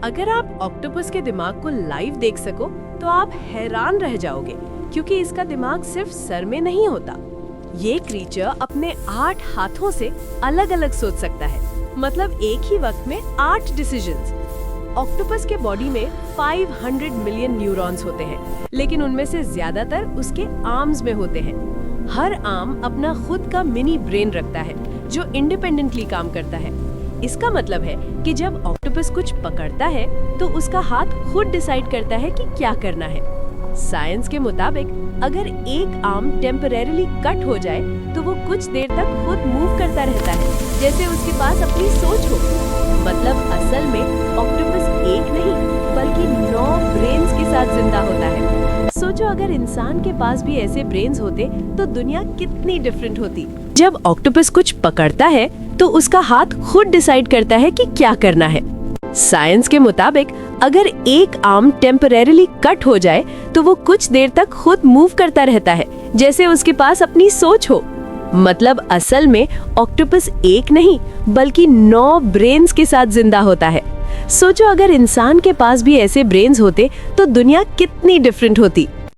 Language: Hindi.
अगर आप ऑक्टोपस के दिमाग को लाइव देख सको तो आप हैरान रह जाओगे, क्योंकि इसका दिमाग सिर्फ सर में नहीं होता। ये क्रीचर अपने 8 हाथों से अलग अलग सोच सकता है, मतलब एक ही वक्त में 8 डिसीजंस। ऑक्टोपस के बॉडी में 500 मिलियन न्यूरॉन्स होते हैं, लेकिन उनमें से ज्यादातर उसके आर्म्स में होते हैं। हर आर्म अपना खुद का मिनी ब्रेन रखता है जो इंडिपेंडेंटली काम करता है। इसका मतलब है कि जब ऑक्टोपस कुछ पकड़ता है तो उसका हाथ खुद डिसाइड करता है कि क्या करना है। साइंस के मुताबिक अगर एक आर्म टेम्परेरीली कट हो जाए तो वो कुछ देर तक खुद मूव करता रहता है, जैसे उसके पास अपनी सोच हो। मतलब असल में ऑक्टोपस एक नहीं बल्कि 9 ब्रेन्स के साथ जिंदा होता है। सोचो अगर इंसान के पास भी ऐसे ब्रेन्स होते तो दुनिया कितनी डिफरेंट होती। जब ऑक्टोपस कुछ पकड़ता है तो उसका हाथ खुद डिसाइड करता है कि क्या करना है। साइंस के मुताबिक अगर एक आर्म टेम्परेरीली कट हो जाए तो वो कुछ देर तक खुद मूव करता रहता है, जैसे उसके पास अपनी सोच हो। मतलब असल में ऑक्टोपस एक नहीं बल्कि 9 ब्रेन्स के साथ जिंदा होता है। सोचो अगर इंसान के पास भी ऐसे ब्रेन्स होते तो दुनिया कितनी डिफरेंट होती।